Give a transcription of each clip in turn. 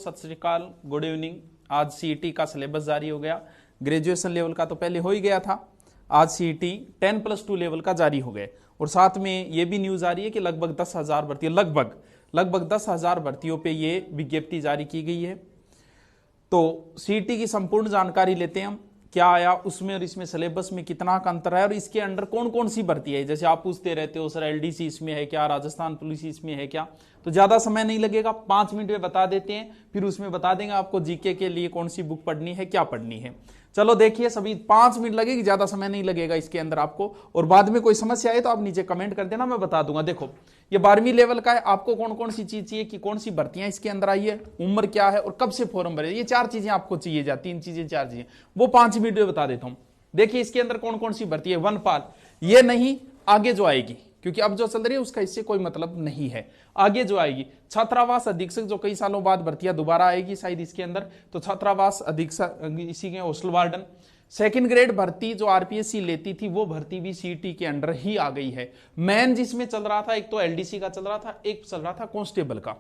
सत श्री अकाल, good evening. आज सीईटी का सिलेबस जारी हो गया। ग्रेजुएशन लेवल का तो पहले हो ही गया था, आज सीईटी 10+2 लेवल का जारी हो गया। और साथ में ये भी न्यूज आ रही है कि लगभग 10,000 भर्ती, लगभग 10,000 भर्तियों पे ये विज्ञप्ति जारी की गई है। तो सीईटी की संपूर्ण जानकारी लेते हैं हम, क्या आया उसमें और इसमें सिलेबस में कितना का अंतर है और इसके अंडर कौन कौन सी भर्ती है। जैसे आप पूछते रहते हो सर एलडीसी इसमें है क्या, राजस्थान पुलिस इसमें है क्या, तो ज्यादा समय नहीं लगेगा, 5 मिनट में बता देते हैं। फिर उसमें बता देंगे आपको जीके के लिए कौन सी बुक पढ़नी है, क्या पढ़नी है। चलो देखिए, सभी 5 मिनट लगेगी, ज्यादा समय नहीं लगेगा इसके अंदर आपको। और बाद में कोई समस्या आए तो आप नीचे कमेंट कर देना, मैं बता दूंगा। देखो ये 12वीं लेवल का है, आपको कौन कौन सी चीज चाहिए कि कौन सी भर्तियां इसके अंदर आई है, उम्र क्या है और कब से फॉर्म भरे, ये 4 चीजें आपको चाहिए, 3 चीजें 4 चीजें, वो 5 मिनट में बता देता हूं। देखिए इसके अंदर कौन कौन सी भर्ती है। वनपाल ये नहीं, आगे जो आएगी, क्योंकि अब जो चल रही है उसका इससे कोई मतलब नहीं है। आगे जो आएगी छात्रावास अधीक्षक, जो कई सालों बाद भर्तियां दोबारा आएगी शायद इसके अंदर, तो छात्रावास अधीक्षक, इसी के हॉस्टल वार्डन। 2nd ग्रेड भर्ती जो आरपीएससी लेती थी वो भर्ती भी सीईटी के अंडर ही आ गई है। मेन जिसमें चल रहा था, एक तो एलडीसी का चल रहा था, एक चल रहा था कांस्टेबल का।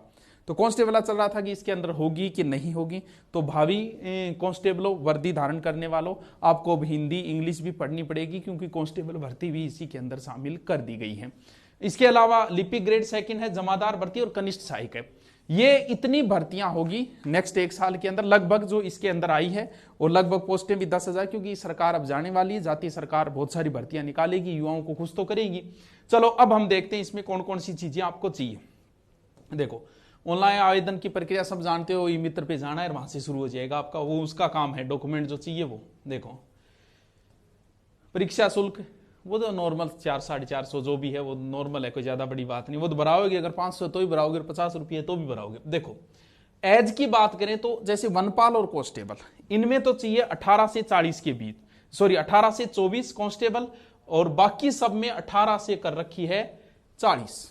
तो कांस्टेबल चल रहा था कि इसके अंदर होगी कि नहीं होगी। तो भावी कांस्टेबलों, वर्दी धारण करने वालों, आपको अब हिंदी इंग्लिश भी पढ़नी पड़ेगी, क्योंकि कांस्टेबल भर्ती भी इसी के अंदर शामिल कर दी गई है। इसके अलावा लिपिक ग्रेड 2 है, जमादार भर्ती और कनिष्ठ सहायक है। ये इतनी भर्तियां होगी नेक्स्ट 1 साल के अंदर, लगभग जो इसके अंदर आई है। और लगभग पोस्टें भी 10,000, क्योंकि सरकार अब जाने वाली है, जातीय सरकार बहुत सारी भर्तियां निकालेगी, युवाओं को खुश तो करेगी। चलो अब हम देखते हैं इसमें कौन कौन सी चीजें आपको चाहिए। देखो ऑनलाइन आवेदन की प्रक्रिया सब जानते हो, ई मित्र पे जाना है, वहां से शुरू हो जाएगा आपका, वो उसका काम है। डॉक्यूमेंट जो चाहिए वो देखो, परीक्षा शुल्क वो तो नॉर्मल 400-450 जो भी है वो नॉर्मल है, कोई ज्यादा बड़ी बात नहीं। वो तो भराओगे, अगर 500 तो भी भराओगे, 50 रुपये तो भी भराओगे। देखो एज की बात करें तो जैसे वनपाल और कांस्टेबल, इनमें तो चाहिए 18 से 40 के बीच, सॉरी 18 से 24 कांस्टेबल, और बाकी सब में 18 से कर रखी है 40।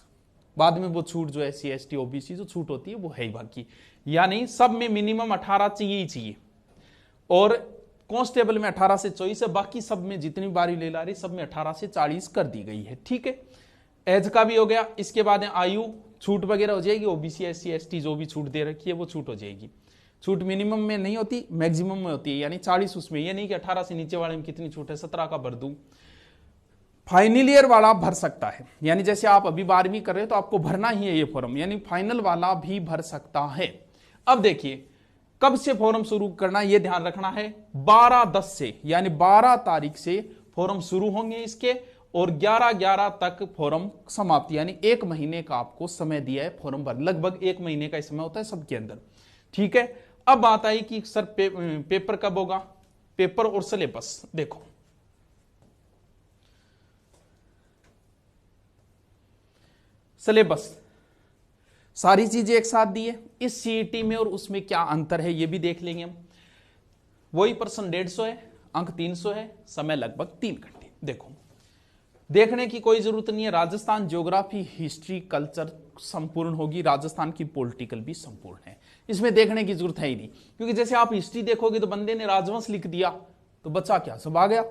बाद में वो छूट जो है SC ST OBC जो छूट होती है वो है ही बाकी, यानी सब में मिनिमम 18 चाहिए ही चाहिए। और कांस्टेबल में 18 से 24 है, बाकी सब में जितनी बारी ले ला रही सब में 18 से 40 कर दी गई है। ठीक है, एज का भी हो गया। इसके बाद आयु छूट वगैरह हो जाएगी, OBC SC ST जो भी छूट दे रखी है वो छूट हो जाएगी। छूट मिनिमम में नहीं होती, मैक्सिमम में होती है, यानी 40 उसमें। ये नहीं कि 18 से नीचे वाले में कितनी छूट है, 17 का भर दूं। फाइनल ईयर वाला भर सकता है, यानी जैसे आप अभी 12वीं कर रहे हो तो आपको भरना ही है ये फॉर्म, यानी फाइनल वाला भी भर सकता है। अब देखिए कब से फॉर्म शुरू करना, यह ध्यान रखना है, 12/10 से, यानी 12 तारीख से फॉर्म शुरू होंगे इसके, और 11/11 तक फॉर्म समाप्ति, यानी 1 महीने का आपको समय दिया है फॉर्म भर, लगभग 1 महीने का समय होता है सबके अंदर। ठीक है, अब बात आई कि सर पेपर कब होगा। पेपर और सिलेबस देखो, सिलेबस सारी चीजें एक साथ दी है इस सीईटी में, और उसमें क्या अंतर है ये भी देख लेंगे हम। वही प्रश्न 150 है, अंक 300 है, समय लगभग 3 घंटे। देखो देखने की कोई जरूरत नहीं है, राजस्थान ज्योग्राफी हिस्ट्री कल्चर संपूर्ण होगी, राजस्थान की पॉलिटिकल भी संपूर्ण है, इसमें देखने की जरूरत है ही नहीं। क्योंकि जैसे आप हिस्ट्री देखोगे तो बंदे ने राजवंश लिख दिया तो बचा क्या, सब आ गया।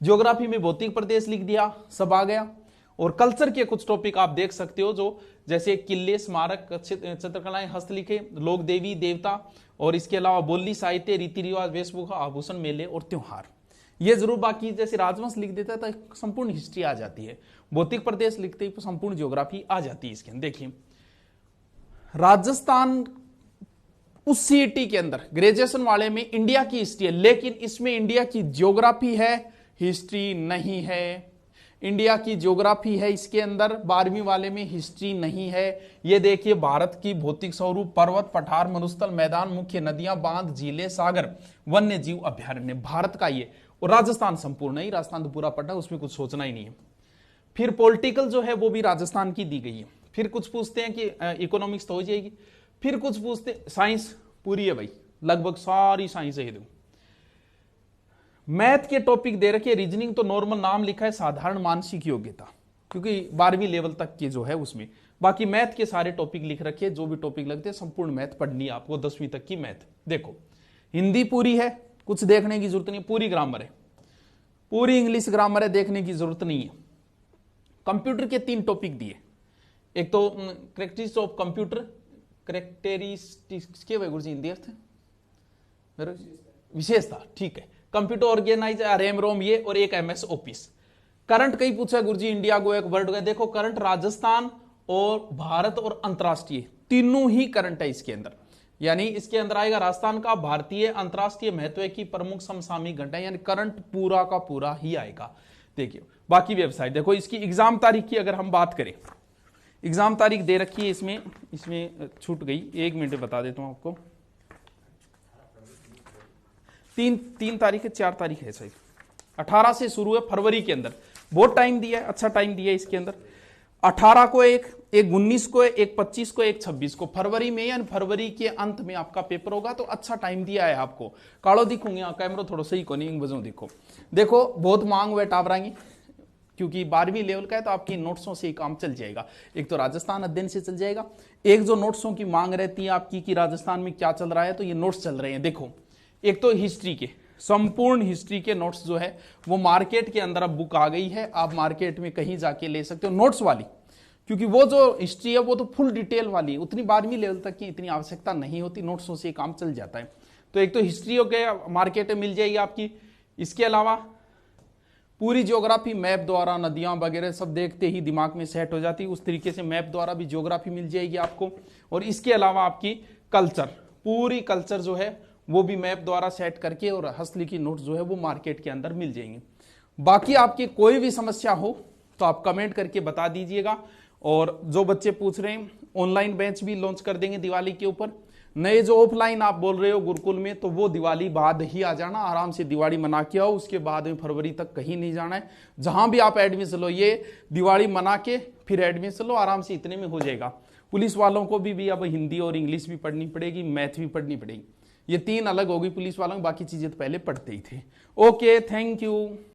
ज्योग्राफी में भौतिक प्रदेश लिख दिया, सब आ गया। और कल्चर के कुछ टॉपिक आप देख सकते हो, जो जैसे किले, स्मारक, चित्रकलाएं, हस्तलिखे, लोक देवी देवता, और इसके अलावा बोली, साहित्य, रीति रिवाज, वेशभूषा, आभूषण, मेले और त्योहार, ये जरूर। बाकी जैसे राजवंश लिख देता है तो संपूर्ण हिस्ट्री आ जाती है, भौतिक प्रदेश लिखते ही तो संपूर्ण ज्योग्राफी आ जाती है इसके अंदर। देखिए राजस्थान उस सीईटी के अंदर ग्रेजुएशन वाले में इंडिया की हिस्ट्री है, लेकिन इसमें इंडिया की ज्योग्राफी है, हिस्ट्री नहीं है। इंडिया की ज्योग्राफी है इसके अंदर, 12वीं वाले में हिस्ट्री नहीं है। ये देखिए भारत की भौतिक स्वरूप, पर्वत, पठार, मरुस्थल, मैदान, मुख्य नदियां, बांध, झीलें, सागर, वन्य जीव अभ्यारण्य, भारत का ये। और राजस्थान संपूर्ण नहीं, राजस्थान तो पूरा पढ़ा, उसमें कुछ सोचना ही नहीं है। फिर पॉलिटिकल जो है वो भी राजस्थान की दी गई है। फिर कुछ पूछते हैं कि इकोनॉमिक्स तो हो जाएगी, फिर कुछ पूछते, साइंस पूरी है भाई, लगभग सारी साइंस है। दो मैथ के टॉपिक दे रखे, रीजनिंग तो नॉर्मल नाम लिखा है, साधारण मानसिक योग्यता, क्योंकि 12वीं लेवल तक के जो है उसमें। बाकी मैथ के सारे टॉपिक लिख रखे, जो भी टॉपिक लगते हैं संपूर्ण मैथ पढ़नी है आपको, 10वीं तक की मैथ। देखो हिंदी पूरी है, कुछ देखने की जरूरत नहीं, पूरी ग्रामर है, पूरी इंग्लिश ग्रामर है, देखने की जरूरत नहीं है। कंप्यूटर के 3 टॉपिक दिए, एक तो करेक्टरिस्टिक्स ऑफ कंप्यूटर, करेक्टरिस्टिक्स के गुरु जी हिंदी अर्थ विशेषता, ठीक है। कंप्यूटर ऑर्गेनाइजर, रैम रोम ये, और एक एमएस ऑफिस। करंट कहीं पूछा है गुरुजी, इंडिया को एक वर्ल्ड का, देखो करंट राजस्थान और भारत और अंतरराष्ट्रीय तीनों ही करंट है इसके अंदर, यानी इसके अंदर आएगा राजस्थान का, भारतीय, अंतरराष्ट्रीय महत्व की प्रमुख समसामयिक घटनाएं, यानी करंट पूरा का पूरा ही आएगा। देखिए बाकी वेबसाइट देखो, इसकी एग्जाम तारीख की अगर हम बात करें, एग्जाम तारीख दे रखी है इसमें छूट गई, 1 मिनट बता देता हूं आपको। 3 तारीख है, 4 तारीख है सही, 18 से शुरू है फरवरी के अंदर, बहुत टाइम दिया है, अच्छा टाइम दिया है इसके अंदर। 18 को एक 19 को एक 25 को एक 26 को, फरवरी में, यानी फरवरी के अंत में आपका पेपर होगा, तो अच्छा टाइम दिया है आपको। कालो दिखूंगे यहाँ कैमरा थोड़ा सही को नहीं बजो, देखो बहुत मांग हुए टाबरांगी, क्योंकि 12वीं लेवल का है तो आपकी नोट्सों से ही काम चल जाएगा। एक तो राजस्थान अध्ययन से चल जाएगा, एक जो नोट्सों की मांग रहती है आपकी कि राजस्थान में क्या चल रहा है, तो ये नोट्स चल रहे हैं। देखो एक तो हिस्ट्री के, संपूर्ण हिस्ट्री के नोट्स जो है वो मार्केट के अंदर अब बुक आ गई है, आप मार्केट में कहीं जाके ले सकते हो नोट्स वाली, क्योंकि वो जो हिस्ट्री है वो तो फुल डिटेल वाली है, उतनी 12वीं लेवल तक की इतनी आवश्यकता नहीं होती, नोट्सों से काम चल जाता है। तो एक तो हिस्ट्री हो गया, मार्केट में मिल जाएगी आपकी। इसके अलावा पूरी ज्योग्राफी मैप द्वारा, नदियां वगैरह सब देखते ही दिमाग में सेट हो जाती है, उस तरीके से मैप द्वारा भी ज्योग्राफी मिल जाएगी आपको। और इसके अलावा आपकी कल्चर, पूरी कल्चर जो है वो भी मैप द्वारा सेट करके, और हस्तलिखित नोट्स जो है वो मार्केट के अंदर मिल जाएंगे। बाकी आपकी कोई भी समस्या हो तो आप कमेंट करके बता दीजिएगा। और जो बच्चे पूछ रहे हैं, ऑनलाइन बैच भी लॉन्च कर देंगे दिवाली के ऊपर। नए जो ऑफलाइन आप बोल रहे हो गुरुकुल में, तो वो दिवाली बाद ही आ जाना, आराम से दिवाली मना के आओ, उसके बाद में फरवरी तक कहीं नहीं जाना है। जहां भी आप एडमिशन लो, ये दिवाली मना के फिर एडमिशन लो, आराम से इतने में हो जाएगा। पुलिस वालों को भी अब हिंदी और इंग्लिश भी पढ़नी पड़ेगी, मैथ भी पढ़नी पड़ेगी, ये 3 अलग होगी पुलिस वालों की, बाकी चीजें तो पहले पढ़ते ही थे। Okay, thank you.